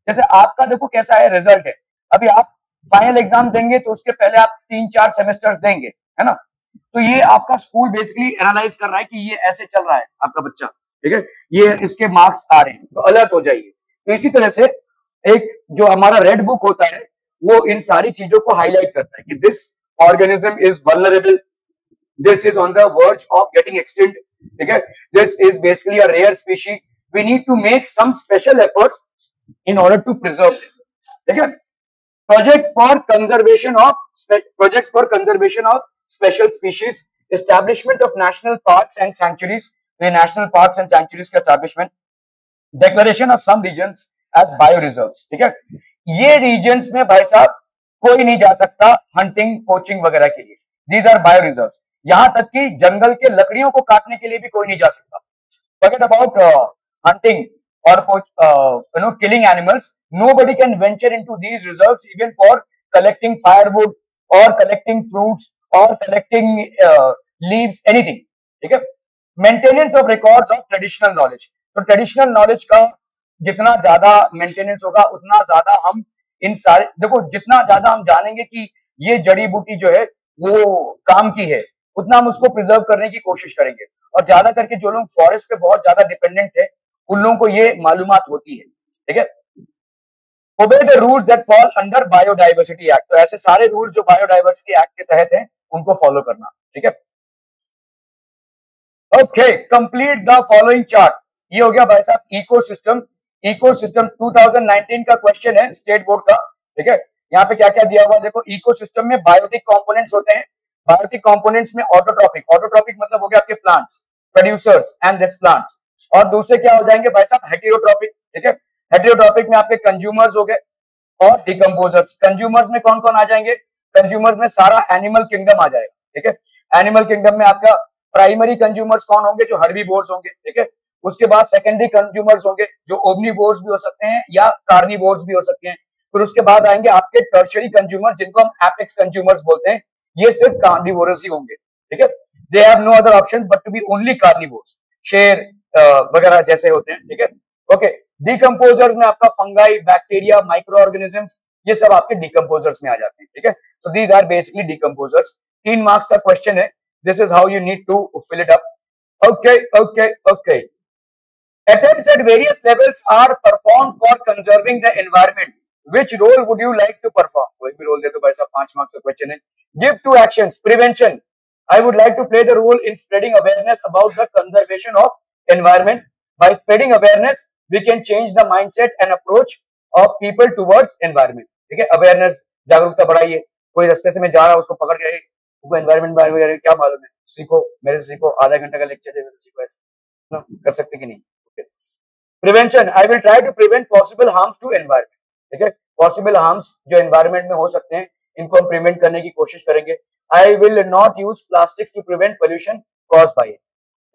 जैसे आपका देखो कैसा है रिजल्ट है, अभी आप फाइनल एग्जाम देंगे तो उसके पहले आप 3-4 सेमेस्टर्स देंगे, है ना, तो ये आपका स्कूल बेसिकली एनालाइज कर रहा है कि ये ऐसे चल रहा है आपका बच्चा, ठीक है, ये इसके मार्क्स आ रहे हैं, तो अलर्ट हो जाइए। तो इसी तरह से एक जो हमारा रेड बुक होता है वो इन सारी चीजों को हाईलाइट करता है कि this organism is vulnerable, this is on the verge of getting extinct, ठीक है, this is basically a rare species, we need to make some special efforts in order to preserve it, ठीक है। projects for conservation of special species, establishment of national parks and sanctuaries, the national parks and sanctuaries का establishment, declaration of some regions as bioreserves, ठीक है, ये regions में भाई साहब कोई नहीं जा सकता हंटिंग पोचिंग वगैरह के लिए, these are bioreserves। यहां तक कि जंगल के लकड़ियों को काटने के लिए भी कोई नहीं जा सकता। Forget about hunting or killing animals. Nobody can venture into these reserves even for collecting firewood or collecting fruits or collecting leaves, anything, ठीक है। Maintenance of records of traditional knowledge, तो ट्रेडिशनल नॉलेज का जितना ज्यादा maintenance होगा उतना ज्यादा हम इन सारे, देखो जितना ज्यादा हम जानेंगे कि ये जड़ी बूटी जो है वो काम की है, उतना हम उसको प्रिजर्व करने की कोशिश करेंगे। और ज्यादा करके जो लोग फॉरेस्ट पे बहुत ज्यादा डिपेंडेंट है उन लोगों को ये मालूमात होती है, ठीक है। Obey the rules that fall under biodiversity act, तो ऐसे सारे रूल्स जो बायोडाइवर्सिटी एक्ट के तहत हैं उनको फॉलो करना, ठीक है। Okay, complete the following chart, ये हो गया भाई साहब इकोसिस्टम। इकोसिस्टम 2019 का क्वेश्चन है स्टेट बोर्ड का, ठीक है। यहाँ पे क्या क्या दिया हुआ देखो, इकोसिस्टम में बायोटिक कंपोनेंट्स होते हैं, बायोटिक कंपोनेंट्स में ऑटोट्रॉपिक, ऑटोट्रॉपिक मतलब हो गया आपके plants, producers and this plants, और दूसरे क्या हो जाएंगे भाई साहब हेटेरोट्रॉपिक, ठीक है। हेटेरोट्रॉपिक में आपके कंज्यूमर्स हो गए और डिकम्पोजर्स। कंज्यूमर्स में कौन कौन आ जाएंगे, कंज्यूमर्स में सारा एनिमल किंगडम आ जाएगा, ठीक है। एनिमल किंगडम में आपका प्राइमरी कंज्यूमर्स कौन होंगे, जो हर्बीवोर्स होंगे, ठीक है। उसके बाद सेकेंडरी कंज्यूमर्स होंगे जो ओमनीवोर्स भी हो सकते हैं या कार्निवोर्स भी हो सकते हैं। फिर उसके बाद आएंगे आपके टर्शियरी कंज्यूमर जिनको हम एपेक्स कंज्यूमर्स बोलते हैं, ये सिर्फ कार्निवोरस ही होंगे, ठीक है। They have no other options but to be only carnivores, शेर वगैरह जैसे होते हैं, ठीक है। ओके, डिकम्पोजर्स में आपका फंगाई, बैक्टीरिया, माइक्रो ऑर्गेनिजम्स, ये सब आपके डिकम्पोजर्स में आ जाते हैं, ठीक है। So these are basically decomposers. 3 marks का क्वेश्चन है, this is how you need to fill it up. Okay okay okay, attempts at various levels are performed for conserving the environment, which role would you like to perform, कोई भी role दे तो भाई साहब 5 marks का question है। give 2 actions, prevention, I would like to play the role in spreading awareness about the conservation of environment, by spreading awareness we can change the mindset and approach of people towards environment, ठीक है। Awareness, जागरूकता बढ़ाइए, कोई रास्ते से मैं जा रहा हूं उसको पकड़ के वो एनवायरमेंट बारे में क्या मालूम है, सीखो मेरे से, सीखो, आधा घंटा का लेक्चर दे सीखो, ऐसे कर सकते कि नहीं। Prevention, I will try to prevent possible harms to environment, ठीक है। पॉसिबल हार्म्स जो एनवायरमेंट में हो सकते हैं इनको हम प्रिवेंट करने की कोशिश करेंगे। I will not use plastic to prevent pollution cause by it,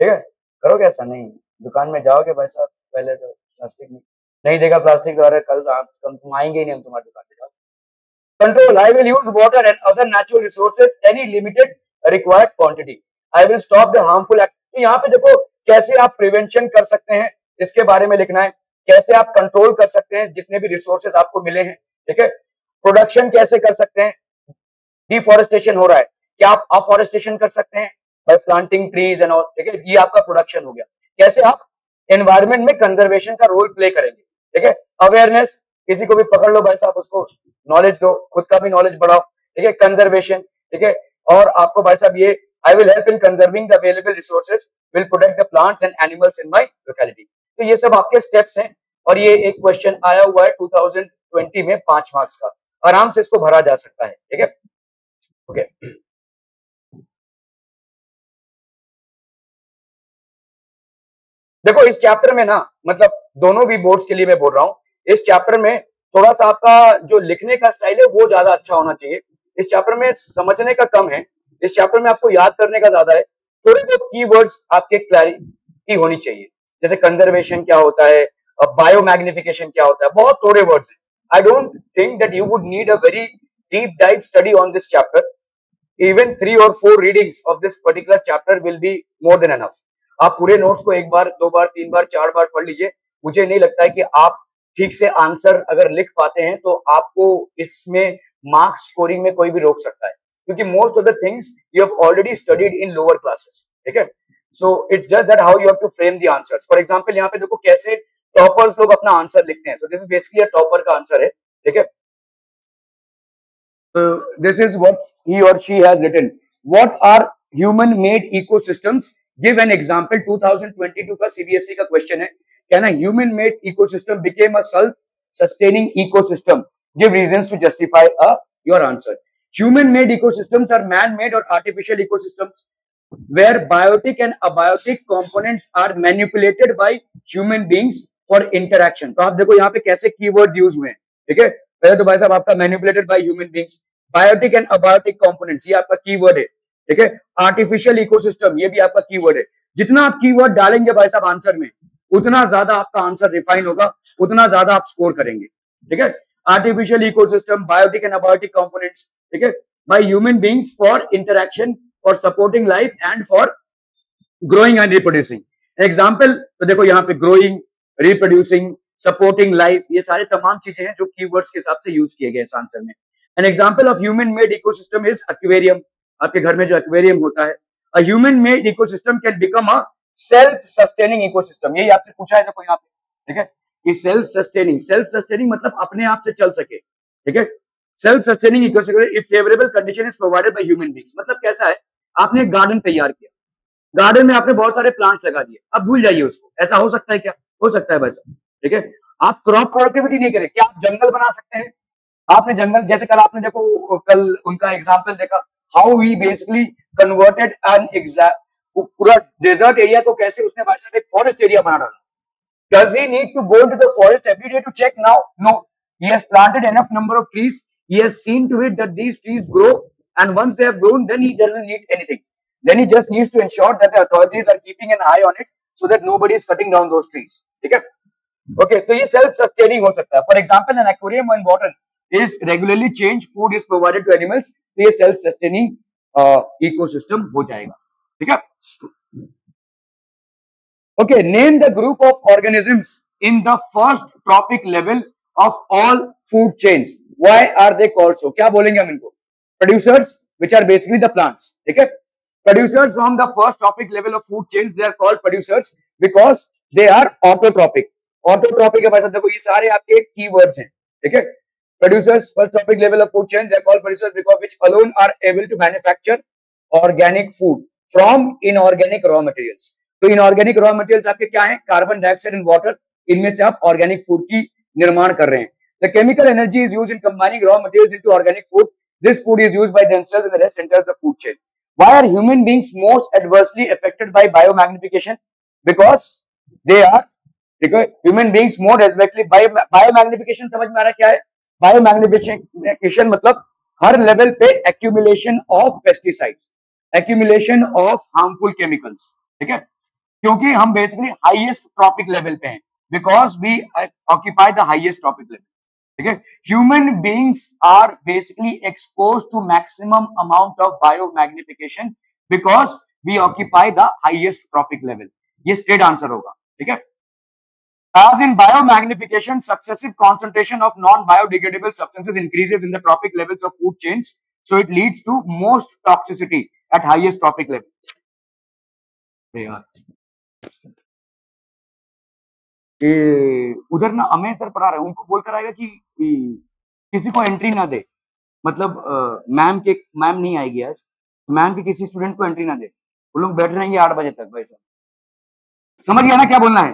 ठीक है। करोगे ऐसा? नहीं, दुकान में जाओगे भाई साहब पहले तो प्लास्टिक नहीं देगा, प्लास्टिक द्वारा कल तुम आएंगे ही नहीं हम तुम्हारी दुकान पे। Control, I will use water and other natural resources any limited required quantity, I will stop the harmful act. यहाँ पे देखो कैसे आप प्रिवेंशन कर सकते हैं, इसके बारे में लिखना है। कैसे आप कंट्रोल कर सकते हैं जितने भी रिसोर्सेज आपको मिले हैं, ठीक है। प्रोडक्शन कैसे कर सकते हैं, डिफॉरेस्टेशन हो रहा है, क्या आप अफॉरेस्टेशन कर सकते हैं bye planting trees and all, ठीक है, ये आपका प्रोडक्शन हो गया। कैसे आप एनवायरमेंट में कंजर्वेशन का रोल प्ले करेंगे, ठीक है। अवेयरनेस, किसी को भी पकड़ लो भाई साहब, उसको नॉलेज दो, खुद का भी नॉलेज बढ़ाओ, ठीक है। कंजर्वेशन, ठीक है। और आपको भाई साहब ये I will help in conserving the available resources, will protect the plants and animals in my locality. तो ये सब आपके स्टेप्स हैं, और ये एक क्वेश्चन आया हुआ है 2020 में 5 मार्क्स का, आराम से इसको भरा जा सकता है, ठीक है। ओके, देखो इस चैप्टर में ना, मतलब दोनों भी बोर्ड्स के लिए मैं बोल रहा हूँ, इस चैप्टर में थोड़ा सा आपका जो लिखने का स्टाइल है वो ज्यादा अच्छा होना चाहिए। इस चैप्टर में समझने का कम है, इस चैप्टर में आपको याद करने का ज्यादा है। थोड़े बहुत कीवर्ड्स आपके क्लैरिटी होनी चाहिए, जैसे कंजर्वेशन क्या होता है, बायो मैग्निफिकेशन क्या होता है, बहुत थोड़े वर्ड्स हैं। I don't think that you would need a very deep dive study on this chapter. Even 3 or 4 readings of this particular chapter will be more than enough. आप पूरे नोट्स को 1 बार 2 बार 3 बार 4 बार पढ़ लीजिए, मुझे नहीं लगता है कि आप ठीक से आंसर अगर लिख पाते हैं तो आपको इसमें मार्क्स स्कोरिंग में कोई भी रोक सकता है, क्योंकि most of the things you have already studied in lower classes, ठीक है। So it's just that how you have to frame the answers. For example यहाँ पे देखो कैसे टॉपर्स लोग अपना आंसर लिखते हैं, so this is basically a topper का आंसर है, ठीक है। This is what he or she has written. What are human-made ecosystems? Give an example. 2022 का CBSE का क्वेश्चन है, क्या ना human-made ecosystem became a self-sustaining ecosystem? Give reasons to justify your answer. Human-made ecosystems are man-made or artificial ecosystems where biotic and abiotic components are manipulated by human beings for interaction. तो आप देखो यहाँ पे कैसे keywords use हुए हैं, ठीक है। पहले तो भाई साहब आपका manipulated by human beings, biotic and abiotic components, ये आपका कीवर्ड है, ठीक है। आर्टिफिशियल इकोसिस्टम, ये भी आपका कीवर्ड है। जितना आप कीवर्ड डालेंगे भाई साहब आंसर में, उतना ज्यादा आपका आंसर रिफाइन होगा, उतना ज्यादा आप स्कोर करेंगे, ठीक है। Artificial ecosystem, biotic and abiotic components, ठीक है, by human beings for interaction, for supporting life and for growing and reproducing. Example तो देखो यहाँ पे ग्रोइंग, रिप्रोड्यूसिंग, सपोर्टिंग लाइफ, ये सारे तमाम चीजें हैं जो कीवर्ड्स के हिसाब से यूज किए गए इस आंसर में। An example of human made ecosystem is aquarium. आपके घर में जो एक्वेरियम होता है, a human made ecosystem can become a self sustaining ecosystem. यही आपसे पूछा है देखो यहाँ पे, ठीक है। ये सेल्फ सस्टेनिंग मतलब अपने आप से चल सके, ठीक है। Self sustaining ecosystem if favourable condition is provided by human beings, मतलब कैसा है, आपने एक गार्डन तैयार किया, गार्डन में आपने बहुत सारे प्लांट्स लगा दिए, अब भूल जाइए उसको, ऐसा हो सकता है क्या, हो सकता है भाई साहब, ठीक है। आप क्रॉप प्रोडक्टिविटी नहीं करें, क्या आप जंगल बना सकते हैं, आपने जंगल, जैसे कल आपने देखो, कल उनका एग्जाम्पल देखा, how he basically converted an पूरा डेजर्ट एरिया को कैसे उसने भाई साहब एक फॉरेस्ट एरिया बना डाला। Does he need to go into the forest every day to check now? No. He has planted enough number of trees. He has seen to it that these trees grow, and once they have grown, then he doesn't need anything. Then he just needs to ensure that the authorities are keeping an eye on it so that nobody is cutting down those trees. ठीक है? Okay, तो ये self sustaining हो सकता है. For example, an aquarium when water is regularly changed, food is provided to animals, तो ये self sustaining ecosystem हो जाएगा. ठीक है? Okay, name the group of organisms in the first trophic level of all food chains. Why are they called so? क्या बोलेंगे हम इनको? Producers, which are basically the plants. ठीक है? Producers from the first trophic level of food chains, they are called producers because they are autotrophic. Autotrophic है भाई साहब, देखो ये सारे आपके keywords हैं, ठीक है? Producers first trophic level of food chain, they are called producers because which alone are able to manufacture organic food from inorganic raw materials. तो इनऑर्गेनिक रॉ मटेरियल्स आपके क्या हैं, कार्बन डाइऑक्साइड एंड वाटर, इनमें से आप organic food की निर्माण कर रहे हैं। The chemical energy is used in combining raw materials into organic food, this food is used by themselves and the rest enters the food chain. Why are human beings most adversely affected by biomagnification? Because they are, देखो human beings more adversely biomagnification समझ में आ रहा है क्या है? Biomagnification मतलब हर लेवल पे accumulation of pesticides, accumulation of harmful chemicals, ठीक है। क्योंकि हम बेसिकली हाईएस्ट ट्रॉपिक लेवल पे हैं, because we occupy the highest trophic level, ठीक है। Human beings are basically expose to maximum amount of biomagnification because we occupy the highest trophic level. ये straight answer होगा, ठीक है। As in biomagnification, successive concentration of non-biodegradable substances increases in the trophic levels of food chains, so it leads to most toxicity at highest trophic level. उधर ना Ameya sir पढ़ा रहे हैं, उनको बोल कर आएगा कि किसी को एंट्री ना दे, मतलब मैम नहीं आएगी आज, मैम के किसी स्टूडेंट को एंट्री ना दे, वो लोग बैठ रहेंगे 8 बजे तक। भाई साहब समझ गया ना क्या बोलना है?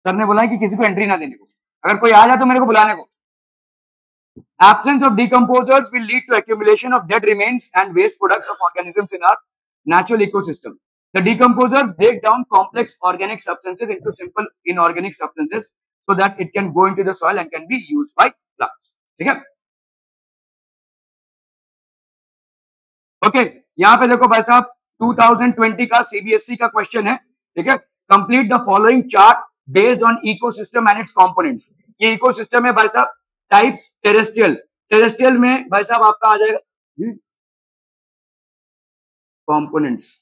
सर ने बोला है कि किसी को एंट्री ना देने को, अगर कोई आ जाए तो मेरे को बुलाने को। Absence of decomposers will lead to accumulation of dead remains and waste products of organisms in our natural ecosystem. The decomposers break down complex organic substances into simple inorganic substances so that it can go into the soil and can be used by plants. ठीक है? Okay, यहाँ पे देखो भाई साहब 2020 का CBSE का question है, ठीक है? Complete the following chart based on ecosystem and it's components. ये इकोसिस्टम है भाई साहब, टाइप्स टेरेस्ट्रियल, टेरेस्ट्रियल में भाई साहब आपका आ जाएगा कंपोनेंट्स।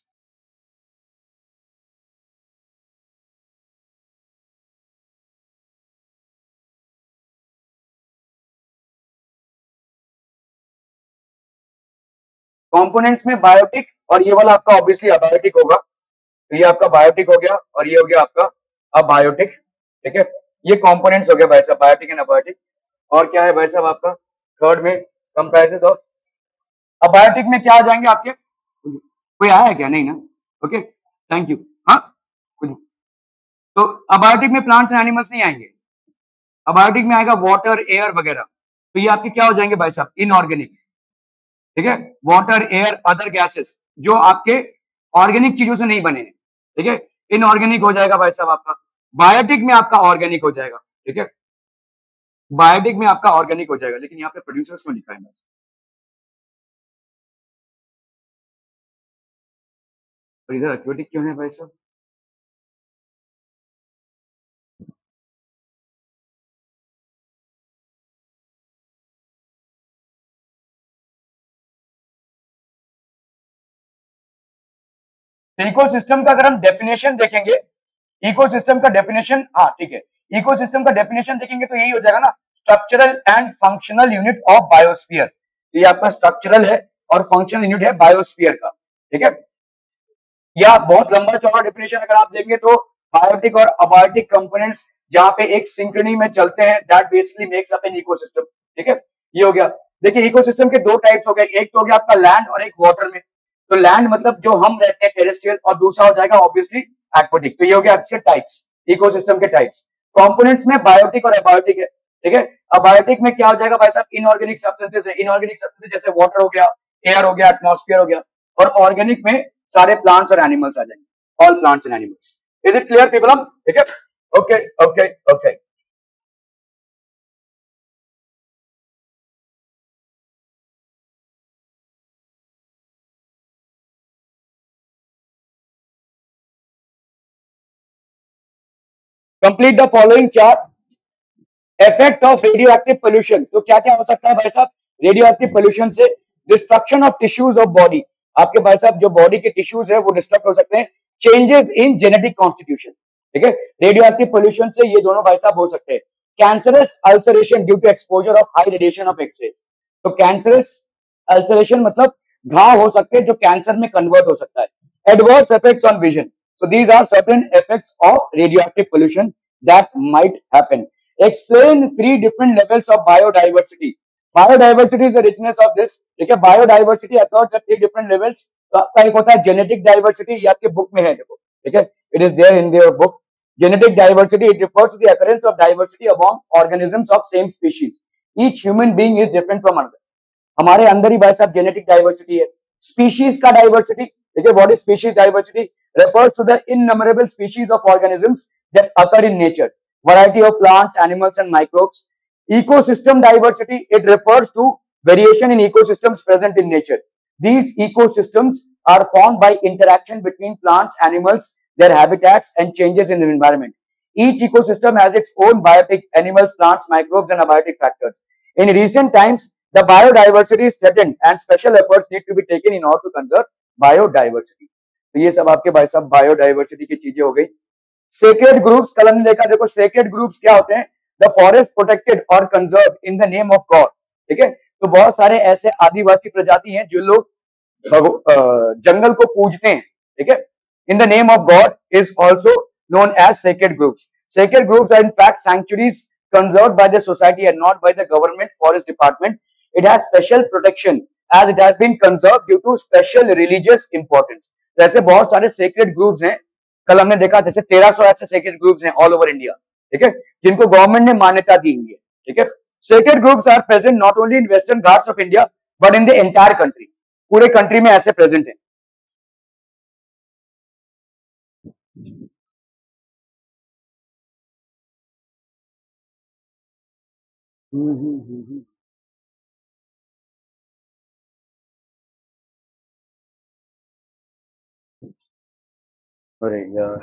कंपोनेंट्स में बायोटिक और ये वाला आपका ऑब्वियसली अबायोटिक होगा, तो ये आपका बायोटिक हो गया और ये हो गया आपका अबायोटिक, ठीक है? ये कंपोनेंट्स हो गया भाई साहब, बायोटिक एंड अबायोटिक। और क्या है भाई साहब आपका थर्ड में कंप्राइजेस ऑफ, अबायोटिक में क्या आ जाएंगे आपके, कोई आया है क्या? नहीं ना, ओके थैंक यू। हाँ तो अबायोटिक में प्लांट्स एंड एनिमल्स नहीं आएंगे, अबायोटिक में आएगा वाटर एयर वगैरह, तो ये आपके क्या हो जाएंगे भाई साहब इनऑर्गेनिक, ठीक है? वाटर एयर अदर गैसेस जो आपके ऑर्गेनिक चीजों से नहीं बने हैं, ठीक है? इनऑर्गेनिक हो जाएगा भाई साहब आपका। बायोटिक में आपका ऑर्गेनिक हो जाएगा, ठीक है? बायोटिक में आपका ऑर्गेनिक हो जाएगा, लेकिन यहाँ पे प्रोड्यूसर्स को लिखा है बस, और इधर एक्वेटिक क्यों है भाई साहब? इकोसिस्टम का अगर हम डेफिनेशन देखेंगे, इकोसिस्टम का डेफिनेशन, हाँ ठीक है, इकोसिस्टम का डेफिनेशन देखेंगे तो यही हो जाएगा ना, structural and functional unit of biosphere. ये आपका स्ट्रक्चरल है और फंक्शनल यूनिट है बायोस्फीयर का, ठीक है? या बहुत लंबा चौड़ा डेफिनेशन अगर आप देंगे तो बायोटिक और अबायोटिक कंपोनेंट्स जहां पे एक सिंक्रोनी में चलते हैं, that basically makes up an ecosystem, ठीक है? ये हो गया। देखिए इकोसिस्टम के दो टाइप्स हो गए, एक तो हो गया आपका लैंड और एक वाटर में। तो लैंड मतलब जो हम रहते हैं टेरेस्ट्रियल, और दूसरा हो जाएगा ऑब्वियसली एक्वेटिक। तो ये हो गया अच्छे टाइप्स, इकोसिस्टम के टाइप्स। कंपोनेंट्स में बायोटिक और अबायोटिक है, ठीक है? अबायोटिक में क्या हो जाएगा भाई साहब, इनऑर्गेनिक सब्सटेंसेस है, इनऑर्गेनिक सब्सटेंसेस जैसे वाटर हो गया, एयर हो गया, एटमॉस्फेयर हो गया। और ऑर्गेनिक में सारे प्लांट्स और एनिमल्स आ जाएंगे, all plants and animals. Is it clear people? ठीक है, okay okay okay. Complete the following chart. Effect of radio active pollution, तो क्या क्या हो सकता है भाई साहब रेडियो एक्टिव पोल्यूशन से? Destruction of tissues of body, आपके भाई साहब जो बॉडी के टिश्यूज है वो डिस्ट्रक्ट हो सकते हैं। चेंजेस इन जेनेटिक कॉन्स्टिट्यूशन, ठीक है? रेडियो एक्टिव पोल्यूशन से ये दोनों भाई साहब हो सकते हैं। Cancerous ulceration due to exposure of high radiation of x-rays, तो कैंसरस अल्सरेशन मतलब घाव हो सकते हैं जो कैंसर में कन्वर्ट हो सकता है। Adverse effects on vision, so these are certain effects of radioactive pollution that might happen. Explain 3 different levels of biodiversity. Biodiversity is the richness of this, ठीक है? Biodiversity occurs at 3 different levels. तो आपका एक होता है genetic diversity, ये आपके book में है देखो, ठीक है? It is there in their book. Genetic diversity, it refers to the occurrence of diversity among organisms of same species. Each human being is different from another. हमारे अंदर ही भाई साहब जेनेटिक डाइवर्सिटी है। स्पीशीज का डाइवर्सिटी, ठीक है? What is species diversity? refers to the innumerable species of organisms that occur in nature, variety of plants, animals and microbes. Ecosystem diversity, it refers to variation in ecosystems present in nature. These ecosystems are formed by interaction between plants, animals, their habitats and changes in the environment. Each ecosystem has its own biotic, animals, plants, microbes and abiotic factors. In recent times, the biodiversity is threatened and special efforts need to be taken in order to conserve biodiversity. तो ये सब आपके भाई साहब biodiversity की चीजें हो गई। सेक्रेड ग्रुप्स, कल हमने देखा, देखो सेक्रेड ग्रुप्स क्या होते हैं, द फॉरेस्ट प्रोटेक्टेड और conserve in the name of God, ठीक है। तो बहुत सारे ऐसे आदिवासी प्रजाति हैं जो लोग जंगल को पूजते हैं, ठीक है, in the name of God, is also known as sacred groups. Sacred groups are in fact sanctuaries conserved by the society and not by the government forest department. It has special protection as it has been conserved due to special religious importance. तो ऐसे बहुत सारे sacred groups हैं, कल हमने देखा जैसे 1300 ऐसे sacred groups हैं ऑल ओवर इंडिया, ठीक है, जिनको गवर्नमेंट ने मान्यता दी हुई है, ठीक है। Sacred groups are present not only in western ghats of India but in the entire country. पूरे कंट्री में ऐसे प्रेजेंट है। अरे यार,